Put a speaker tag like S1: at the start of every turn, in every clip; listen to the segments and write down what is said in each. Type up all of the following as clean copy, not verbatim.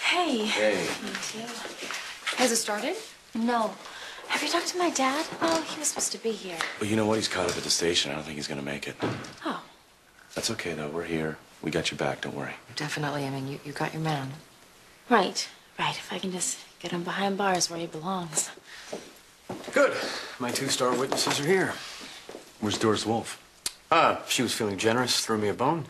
S1: Hey.
S2: Hey.
S1: Me too.
S3: Has it started?
S1: No. Have you talked to my dad? Oh, he was supposed to be here.
S2: Well, you know what? He's caught up at the station. I don't think he's going to make it.
S1: Oh.
S2: That's okay, though. We're here. We got your back. Don't worry.
S3: Definitely. I mean, you got your man.
S1: Right. Right. If I can just get him behind bars where he belongs.
S4: Good. My two-star witnesses are here.
S2: Where's Doris Wolf?
S4: She was feeling generous, threw me a bone.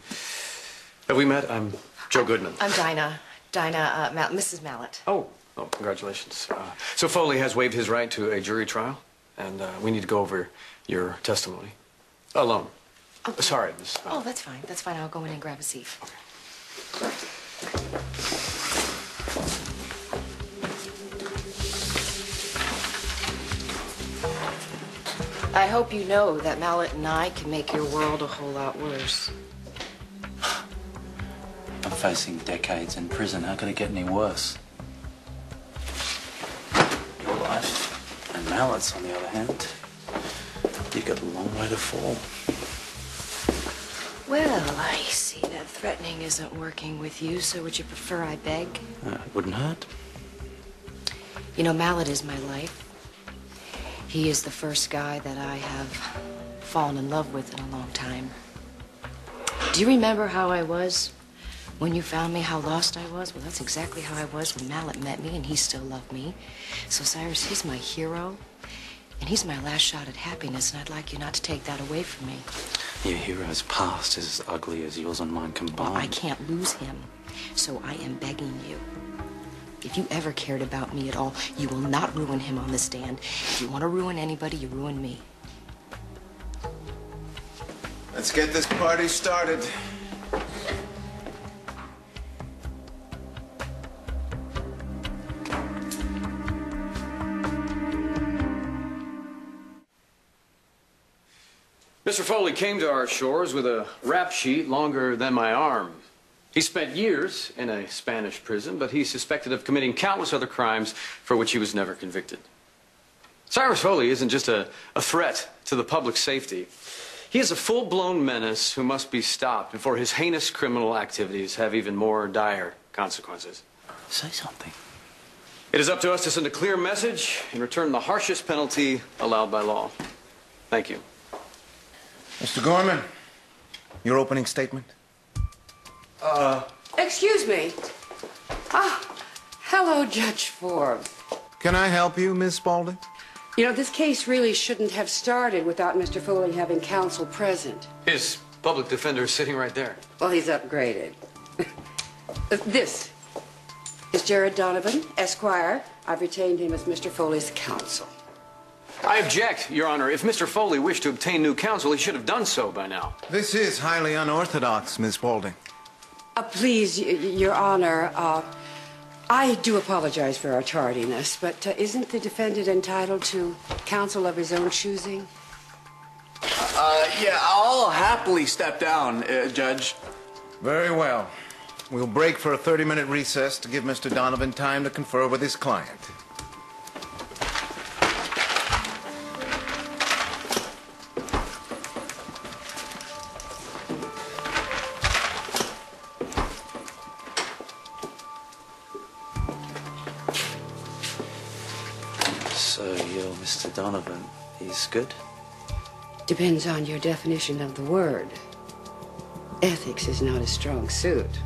S4: Have we met? I'm Joe Goodman.
S3: I'm Dinah. Mrs. Mallet.
S4: Oh, congratulations. So Foley has waived his right to a jury trial, and we need to go over your testimony. Alone.
S3: Okay.
S4: Sorry, Miss.
S3: Oh, that's fine. That's fine. I'll go in and grab a seat.
S4: Okay.
S3: I hope you know that Mallet and I can make your world a whole lot worse.
S5: I'm facing decades in prison. How could it get any worse? Your life and Mallet's, on the other hand, you've got a long way to fall.
S3: Well, I see that threatening isn't working with you, so would you prefer I beg?
S5: It wouldn't hurt.
S3: You know, Mallet is my life. He is the first guy that I have fallen in love with in a long time. Do you remember how I was when you found me, how lost I was? Well, that's exactly how I was when Mallet met me, and he still loved me. So, Cyrus, he's my hero, and he's my last shot at happiness, and I'd like you not to take that away from me.
S5: Your hero's past is as ugly as yours and mine combined.
S3: Well, I can't lose him, so I am begging you. If you ever cared about me at all, you will not ruin him on the stand. If you want to ruin anybody, you ruin me.
S6: Let's get this party started.
S4: Mr. Foley came to our shores with a rap sheet longer than my arm. He spent years in a Spanish prison, but he's suspected of committing countless other crimes for which he was never convicted. Cyrus Foley isn't just a threat to the public safety. He is a full-blown menace who must be stopped before his heinous criminal activities have even more dire consequences.
S5: Say something.
S4: It is up to us to send a clear message and return the harshest penalty allowed by law. Thank you.
S6: Mr. Gorman, your opening statement?
S7: Excuse me. Hello, Judge Forbes.
S6: Can I help you, Miss Spaulding?
S7: You know, this case really shouldn't have started without Mr. Foley having counsel present.
S4: His public defender is sitting right there.
S7: Well, he's upgraded. This is Jared Donovan, Esquire. I've retained him as Mr. Foley's counsel.
S4: I object, Your Honor. If Mr. Foley wished to obtain new counsel, he should have done so by now.
S6: This is highly unorthodox, Miss Spaulding.
S7: Please, Your Honor, I do apologize for our tardiness, but isn't the defendant entitled to counsel of his own choosing?
S8: Yeah, I'll happily step down, Judge.
S6: Very well. We'll break for a 30-minute recess to give Mr. Donovan time to confer with his client.
S5: So you're Mr. Donovan. He's good?
S7: Depends on your definition of the word. Ethics is not a strong suit.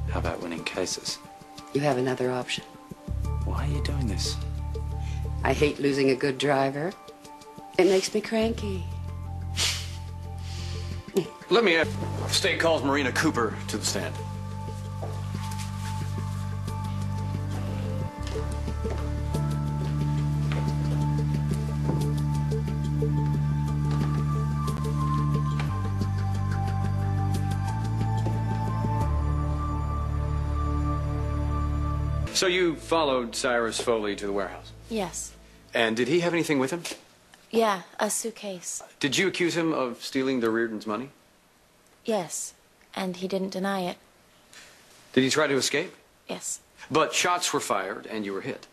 S5: How about winning cases?
S7: You have another option.
S5: Why are you doing this?
S7: I hate losing a good driver. It makes me cranky.
S4: Let me add, State calls Marina Cooper to the stand. So you followed Cyrus Foley to the warehouse?
S1: Yes.
S4: And did he have anything with him?
S1: Yeah, a suitcase.
S4: Did you accuse him of stealing the Reardon's money?
S1: Yes. And he didn't deny it.
S4: Did he try to escape?
S1: Yes.
S4: But shots were fired and you were hit.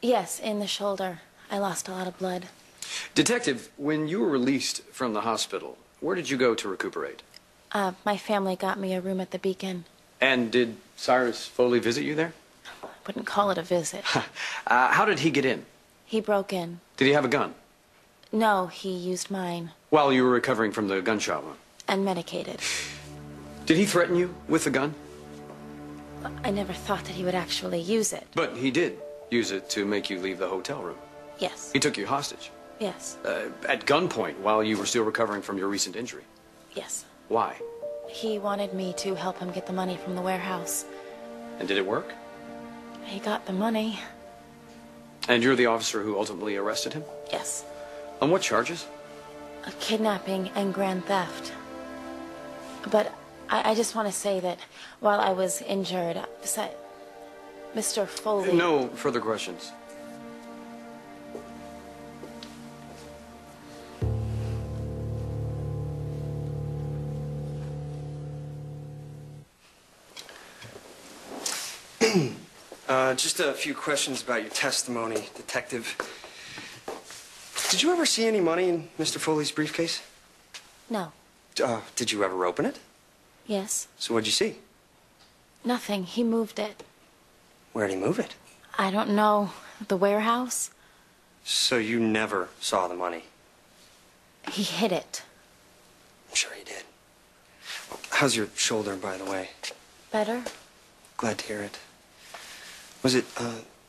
S1: Yes, in the shoulder. I lost a lot of blood.
S4: Detective, when you were released from the hospital, where did you go to recuperate?
S1: My family got me a room at the Beacon.
S4: And did Cyrus Foley visit you there?
S1: wouldn't call it a visit.
S4: How did he get in?
S1: He broke in.
S4: Did he have a gun?
S1: No, he used mine.
S4: While you were recovering from the gunshot wound?
S1: And medicated.
S4: Did he threaten you with the gun?
S1: I never thought that he would actually use it.
S4: But he did use it to make you leave the hotel room.
S1: Yes.
S4: He took you hostage.
S1: Yes.
S4: At gunpoint while you were still recovering from your recent injury.
S1: Yes.
S4: Why?
S1: He wanted me to help him get the money from the warehouse.
S4: And did it work?
S1: He got the money.
S4: And you're the officer who ultimately arrested him?
S1: Yes.
S4: On what charges?
S1: A kidnapping and grand theft. But I just want to say that while I was injured, Mr. Foley...
S4: No further questions.
S9: Just a few questions about your testimony, Detective. Did you ever see any money in Mr. Foley's briefcase?
S1: No.
S9: Did you ever open it?
S1: Yes.
S9: So what'd you see?
S1: Nothing. He moved it.
S9: Where'd he move it?
S1: I don't know. The warehouse?
S9: So you never saw the money?
S1: He hid it.
S9: I'm sure he did. How's your shoulder, by the way?
S1: Better?
S9: Glad to hear it. Was it,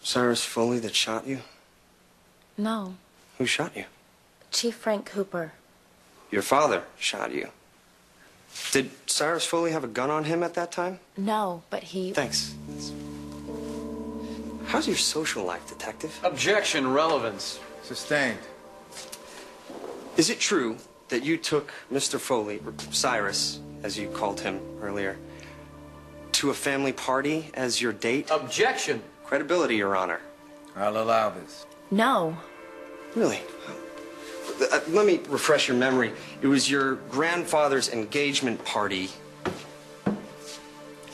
S9: Cyrus Foley that shot you?
S1: No.
S9: Who shot you?
S1: Chief Frank Cooper.
S9: Your father shot you. Did Cyrus Foley have a gun on him at that time?
S1: No, but he...
S9: Thanks. How's your social life, Detective?
S4: Objection, relevance.
S6: Sustained.
S9: Is it true that you took Mr. Foley, or Cyrus, as you called him earlier, to a family party as your date?
S4: Objection.
S9: Credibility, Your Honor.
S6: I'll allow this.
S1: No.
S9: Really? Let me refresh your memory. It was your grandfather's engagement party.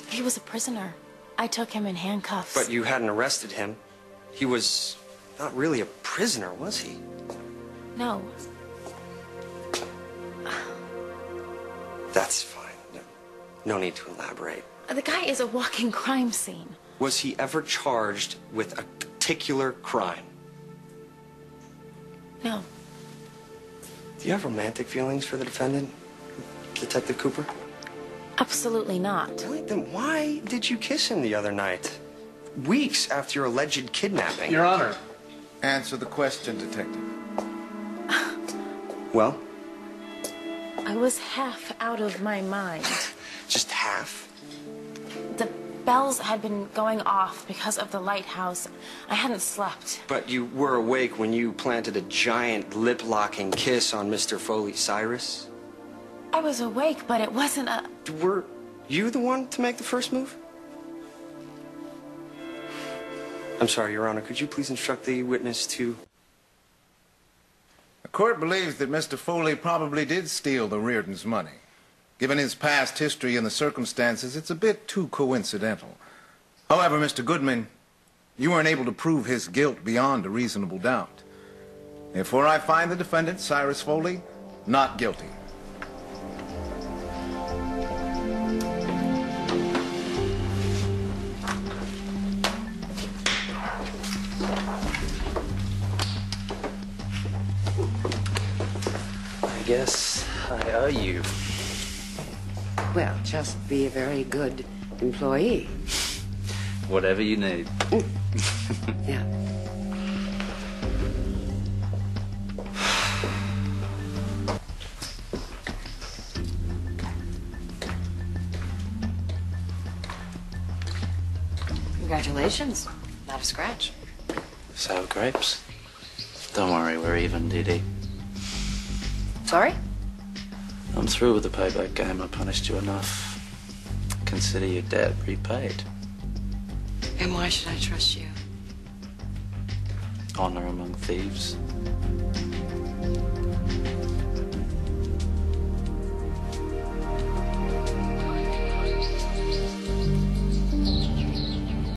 S1: He was a prisoner. I took him in handcuffs.
S9: But you hadn't arrested him. He was not really a prisoner, was he?
S1: No.
S9: That's fine. No need to elaborate.
S1: The guy is a walking crime scene.
S9: Was he ever charged with a particular crime?
S1: No.
S9: Do you have romantic feelings for the defendant, Detective Cooper?
S1: Absolutely not.
S9: Really? Then why did you kiss him the other night? Weeks after your alleged kidnapping.
S4: Your Honor.
S6: Answer the question, Detective.
S9: Well?
S1: I was half out of my mind.
S9: Just half?
S1: The bells had been going off because of the lighthouse. I hadn't slept.
S9: But you were awake when you planted a giant lip-locking kiss on Mr. Foley Cyrus?
S1: I was awake, but it wasn't a...
S9: Were you the one to make the first move? I'm sorry, Your Honor. Could you please instruct the witness to...
S6: The court believes that Mr. Foley probably did steal the Reardon's money. Given his past history and the circumstances, it's a bit too coincidental. However, Mr. Goodman, you weren't able to prove his guilt beyond a reasonable doubt. Therefore, I find the defendant, Cyrus Foley, not guilty.
S5: I guess I owe you.
S7: Well, just be a very good employee.
S5: Whatever you need.
S7: Yeah.
S3: Congratulations. Not a scratch.
S5: Sour grapes. Don't worry, we're even, Dee Dee.
S3: Sorry?
S5: I'm through with the payback game. I punished you enough. Consider your debt repaid.
S3: And why should I trust you?
S5: Honor among thieves.